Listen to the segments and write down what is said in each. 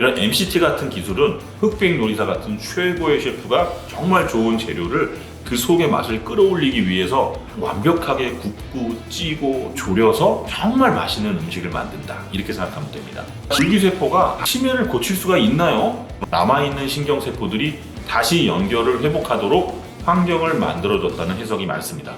이런 MCT 같은 기술은 흑백 요리사 같은 최고의 셰프가 정말 좋은 재료를 그 속의 맛을 끌어올리기 위해서 완벽하게 굽고 찌고 졸여서 정말 맛있는 음식을 만든다, 이렇게 생각하면 됩니다. 줄기세포가 치매를 고칠 수가 있나요? 남아있는 신경세포들이 다시 연결을 회복하도록 환경을 만들어줬다는 해석이 많습니다.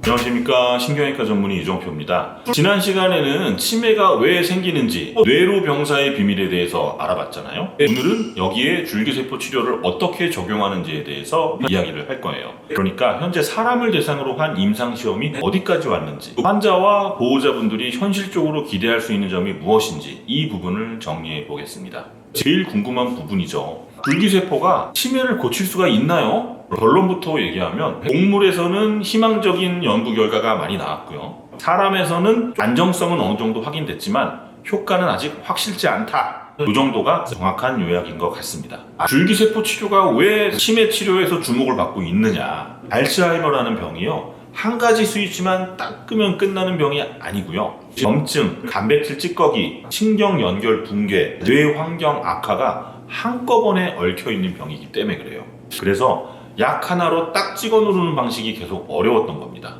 안녕하십니까, 신경외과 전문의 유정표입니다. 지난 시간에는 치매가 왜 생기는지, 뇌로 병사의 비밀에 대해서 알아봤잖아요. 오늘은 여기에 줄기세포 치료를 어떻게 적용하는지에 대해서 이야기를 할 거예요. 그러니까 현재 사람을 대상으로 한 임상시험이 어디까지 왔는지, 환자와 보호자분들이 현실적으로 기대할 수 있는 점이 무엇인지, 이 부분을 정리해 보겠습니다. 제일 궁금한 부분이죠. 줄기세포가 치매를 고칠 수가 있나요? 결론부터 얘기하면 동물에서는 희망적인 연구 결과가 많이 나왔고요. 사람에서는 안정성은 어느 정도 확인됐지만 효과는 아직 확실치 않다. 이 정도가 정확한 요약인 것 같습니다. 줄기세포 치료가 왜 치매 치료에서 주목을 받고 있느냐. 알츠하이머라는 병이요, 한 가지 수치만 닦으면 끝나는 병이 아니고요. 염증, 단백질 찌꺼기, 신경 연결 붕괴, 뇌 환경 악화가 한꺼번에 얽혀있는 병이기 때문에 그래요. 그래서 약 하나로 딱 찍어 누르는 방식이 계속 어려웠던 겁니다.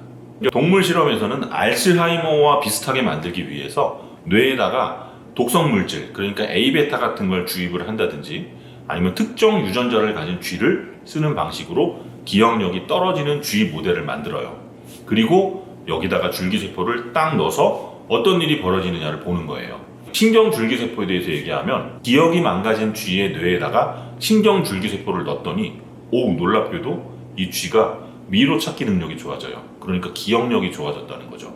동물 실험에서는 알츠하이머와 비슷하게 만들기 위해서 뇌에다가 독성 물질, 그러니까 A베타 같은 걸 주입을 한다든지 아니면 특정 유전자를 가진 쥐를 쓰는 방식으로 기억력이 떨어지는 쥐 모델을 만들어요. 그리고 여기다가 줄기세포를 딱 넣어서 어떤 일이 벌어지느냐를 보는 거예요. 신경줄기세포에 대해서 얘기하면 기억이 망가진 쥐의 뇌에다가 신경줄기세포를 넣었더니 놀랍게도 이 쥐가 미로 찾기 능력이 좋아져요. 그러니까 기억력이 좋아졌다는 거죠.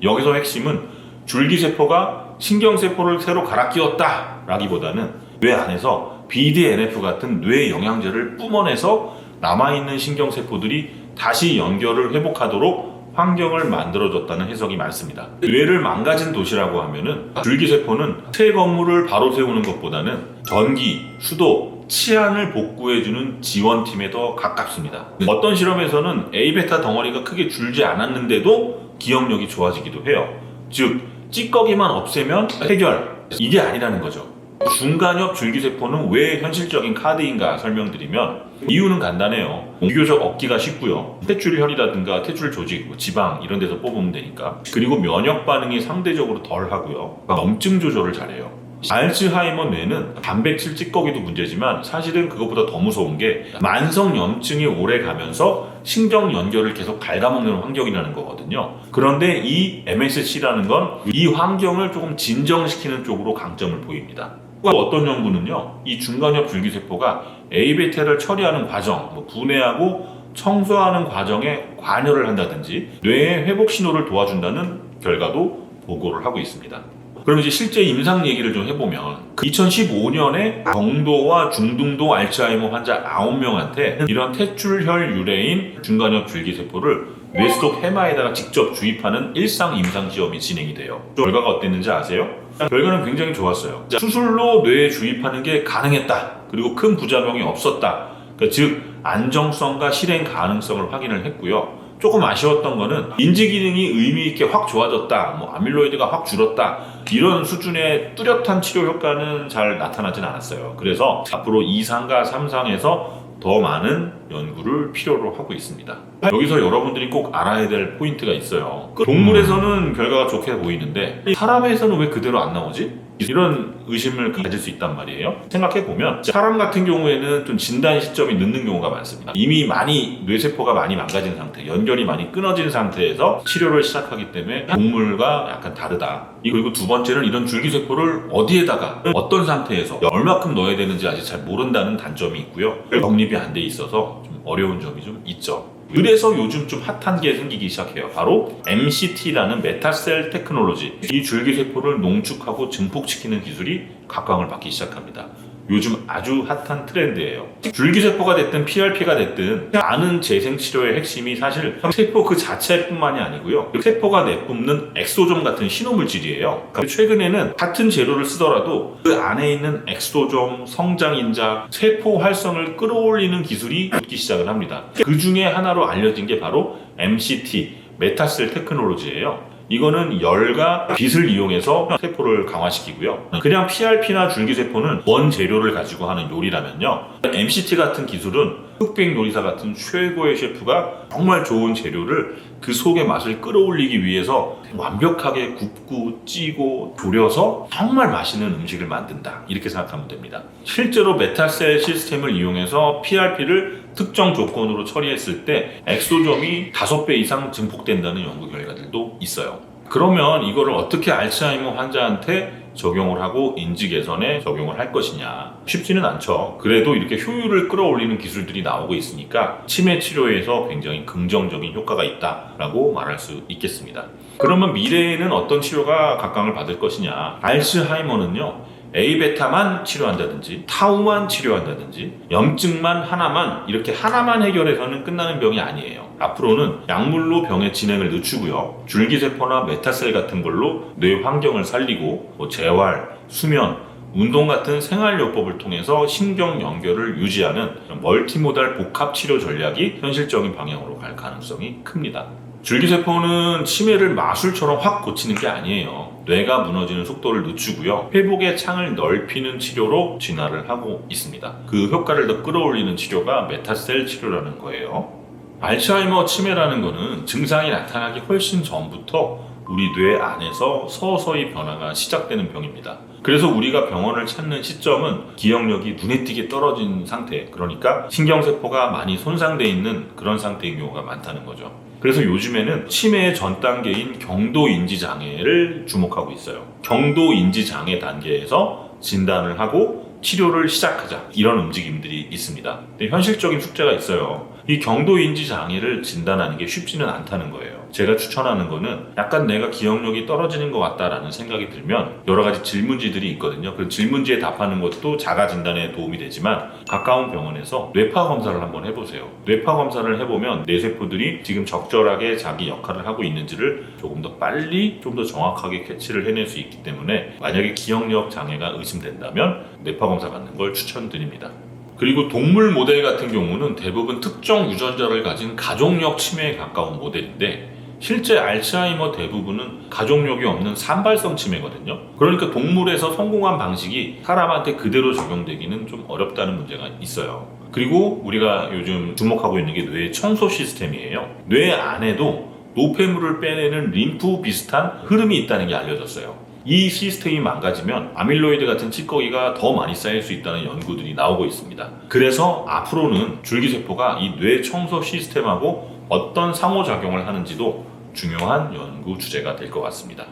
여기서 핵심은 줄기세포가 신경세포를 새로 갈아 끼웠다 라기보다는 뇌 안에서 BDNF 같은 뇌 영양제를 뿜어내서 남아있는 신경세포들이 다시 연결을 회복하도록 환경을 만들어줬다는 해석이 많습니다. 뇌를 망가진 도시라고 하면은 줄기세포는 새 건물을 바로 세우는 것보다는 전기, 수도, 치안을 복구해주는 지원팀에 더 가깝습니다. 어떤 실험에서는 A베타 덩어리가 크게 줄지 않았는데도 기억력이 좋아지기도 해요. 즉, 찌꺼기만 없애면 해결, 이게 아니라는 거죠. 중간엽 줄기세포는 왜 현실적인 카드인가 설명드리면 이유는 간단해요. 비교적 얻기가 쉽고요. 탯줄혈이라든가 탯줄 조직, 지방 이런 데서 뽑으면 되니까. 그리고 면역 반응이 상대적으로 덜 하고요. 염증 조절을 잘해요. 알츠하이머 뇌는 단백질 찌꺼기도 문제지만 사실은 그것보다 더 무서운 게 만성 염증이 오래 가면서 신경 연결을 계속 갉아먹는 환경이라는 거거든요. 그런데 이 MSC라는 건 이 환경을 조금 진정시키는 쪽으로 강점을 보입니다. 어떤 연구는요, 이 중간엽 줄기세포가 A베타를 처리하는 과정, 분해하고 청소하는 과정에 관여를 한다든지 뇌의 회복 신호를 도와준다는 결과도 보고를 하고 있습니다. 그럼 이제 실제 임상 얘기를 좀 해보면 2015년에 경도와 중등도 알츠하이머 환자 9명한테 이런 탯줄혈 유래인 중간엽 줄기세포를 뇌속 해마에다가 직접 주입하는 일상 임상시험이 진행이 돼요. 결과가 어땠는지 아세요? 결과는 굉장히 좋았어요. 수술로 뇌에 주입하는 게 가능했다. 그리고 큰 부작용이 없었다. 그러니까 즉 안정성과 실행 가능성을 확인을 했고요. 조금 아쉬웠던 거는 인지 기능이 의미 있게 확 좋아졌다, 아밀로이드가 확 줄었다, 이런 수준의 뚜렷한 치료 효과는 잘 나타나진 않았어요. 그래서 앞으로 2상과 3상에서 더 많은 연구를 필요로 하고 있습니다. 여기서 여러분들이 꼭 알아야 될 포인트가 있어요. 동물에서는 결과가 좋게 보이는데 사람에서는 왜 그대로 안 나오지? 이런 의심을 가질 수 있단 말이에요. 생각해보면 사람 같은 경우에는 좀 진단 시점이 늦는 경우가 많습니다. 이미 많이 뇌세포가 많이 망가진 상태, 연결이 많이 끊어진 상태에서 치료를 시작하기 때문에 동물과 약간 다르다. 그리고 두 번째는 이런 줄기세포를 어디에다가 어떤 상태에서 얼마큼 넣어야 되는지 아직 잘 모른다는 단점이 있고요. 독립이 안 돼 있어서 좀 어려운 점이 좀 있죠. 그래서 요즘 좀 핫한 게 생기기 시작해요. 바로 MCT라는 메타셀 테크놀로지. 이 줄기세포를 농축하고 증폭시키는 기술이 각광을 받기 시작합니다. 요즘 아주 핫한 트렌드예요. 줄기세포가 됐든 PRP가 됐든 많은 재생치료의 핵심이 사실 세포 그 자체뿐만이 아니고요. 세포가 내뿜는 엑소점 같은 신호물질이에요. 최근에는 같은 재료를 쓰더라도 그 안에 있는 엑소점, 성장인자, 세포 활성을 끌어올리는 기술이 붙기 시작을 합니다. 그 중에 하나로 알려진 게 바로 MCT, 메타셀 테크놀로지예요. 이거는 열과 빛을 이용해서 세포를 강화시키고요. 그냥 PRP나 줄기세포는 원재료를 가지고 하는 요리라면요, MCT 같은 기술은 흑백 요리사 같은 최고의 셰프가 정말 좋은 재료를 그 속의 맛을 끌어올리기 위해서 완벽하게 굽고 찌고 졸여서 정말 맛있는 음식을 만든다, 이렇게 생각하면 됩니다. 실제로 메타셀 시스템을 이용해서 PRP를 특정 조건으로 처리했을 때 엑소점이 5배 이상 증폭된다는 연구 결과들도 있어요. 그러면 이거를 어떻게 알츠하이머 환자한테 적용을 하고 인지 개선에 적용을 할 것이냐, 쉽지는 않죠. 그래도 이렇게 효율을 끌어올리는 기술들이 나오고 있으니까 치매 치료에서 굉장히 긍정적인 효과가 있다라고 말할 수 있겠습니다. 그러면 미래에는 어떤 치료가 각광을 받을 것이냐. 알츠하이머는요, A베타만 치료한다든지 타우만 치료한다든지 염증만 하나만, 이렇게 하나만 해결해서는 끝나는 병이 아니에요. 앞으로는 약물로 병의 진행을 늦추고요, 줄기세포나 메타셀 같은 걸로 뇌 환경을 살리고 재활, 수면, 운동 같은 생활요법을 통해서 신경 연결을 유지하는 멀티모달 복합 치료 전략이 현실적인 방향으로 갈 가능성이 큽니다. 줄기세포는 치매를 마술처럼 확 고치는 게 아니에요. 뇌가 무너지는 속도를 늦추고요, 회복의 창을 넓히는 치료로 진화를 하고 있습니다. 그 효과를 더 끌어올리는 치료가 메타셀 치료라는 거예요. 알츠하이머 치매라는 거는 증상이 나타나기 훨씬 전부터 우리 뇌 안에서 서서히 변화가 시작되는 병입니다. 그래서 우리가 병원을 찾는 시점은 기억력이 눈에 띄게 떨어진 상태, 그러니까 신경세포가 많이 손상되어 있는 그런 상태인 경우가 많다는 거죠. 그래서 요즘에는 치매의 전 단계인 경도인지장애를 주목하고 있어요. 경도인지장애 단계에서 진단을 하고 치료를 시작하자, 이런 움직임들이 있습니다. 근데 현실적인 숙제가 있어요. 이 경도인지장애를 진단하는 게 쉽지는 않다는 거예요. 제가 추천하는 거는 약간 내가 기억력이 떨어지는 것 같다라는 생각이 들면 여러 가지 질문지들이 있거든요. 그 질문지에 답하는 것도 자가 진단에 도움이 되지만 가까운 병원에서 뇌파 검사를 한번 해보세요. 뇌파 검사를 해보면 뇌세포들이 지금 적절하게 자기 역할을 하고 있는지를 조금 더 빨리, 좀 더 정확하게 캐치를 해낼 수 있기 때문에 만약에 기억력 장애가 의심된다면 뇌파 검사 받는 걸 추천드립니다. 그리고 동물 모델 같은 경우는 대부분 특정 유전자를 가진 가족력 치매에 가까운 모델인데, 실제 알츠하이머 대부분은 가족력이 없는 산발성 치매거든요. 그러니까 동물에서 성공한 방식이 사람한테 그대로 적용되기는 좀 어렵다는 문제가 있어요. 그리고 우리가 요즘 주목하고 있는 게 뇌 청소 시스템이에요. 뇌 안에도 노폐물을 빼내는 림프 비슷한 흐름이 있다는 게 알려졌어요. 이 시스템이 망가지면 아밀로이드 같은 찌꺼기가 더 많이 쌓일 수 있다는 연구들이 나오고 있습니다. 그래서 앞으로는 줄기세포가 이 뇌 청소 시스템하고 어떤 상호작용을 하는지도 중요한 연구 주제가 될 것 같습니다.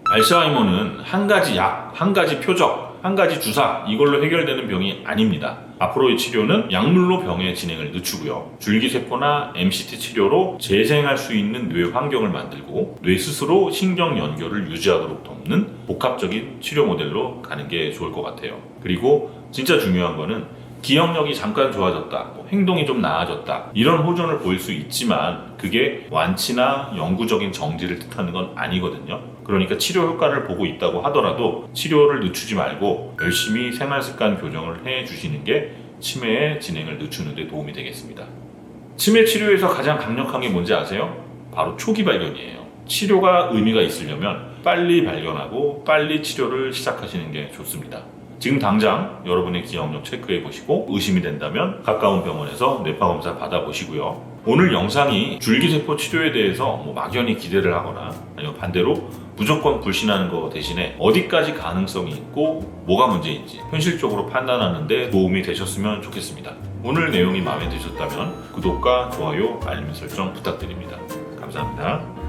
알츠하이머는 한 가지 약, 한 가지 표적, 한 가지 주사, 이걸로 해결되는 병이 아닙니다. 앞으로의 치료는 약물로 병의 진행을 늦추고요, 줄기세포나 MCT 치료로 재생할 수 있는 뇌 환경을 만들고 뇌 스스로 신경 연결을 유지하도록 돕는 복합적인 치료 모델로 가는 게 좋을 것 같아요. 그리고 진짜 중요한 거는 기억력이 잠깐 좋아졌다, 행동이 좀 나아졌다, 이런 호전을 보일 수 있지만 그게 완치나 영구적인 정지를 뜻하는 건 아니거든요. 그러니까 치료 효과를 보고 있다고 하더라도 치료를 늦추지 말고 열심히 생활습관 교정을 해주시는 게 치매의 진행을 늦추는 데 도움이 되겠습니다. 치매 치료에서 가장 강력한 게 뭔지 아세요? 바로 초기 발견이에요. 치료가 의미가 있으려면 빨리 발견하고 빨리 치료를 시작하시는 게 좋습니다. 지금 당장 여러분의 기억력 체크해 보시고 의심이 된다면 가까운 병원에서 뇌파 검사 받아보시고요. 오늘 영상이 줄기세포 치료에 대해서 막연히 기대를 하거나 아니면 반대로 무조건 불신하는 거 대신에 어디까지 가능성이 있고 뭐가 문제인지 현실적으로 판단하는 데 도움이 되셨으면 좋겠습니다. 오늘 내용이 마음에 드셨다면 구독과 좋아요, 알림 설정 부탁드립니다. 감사합니다.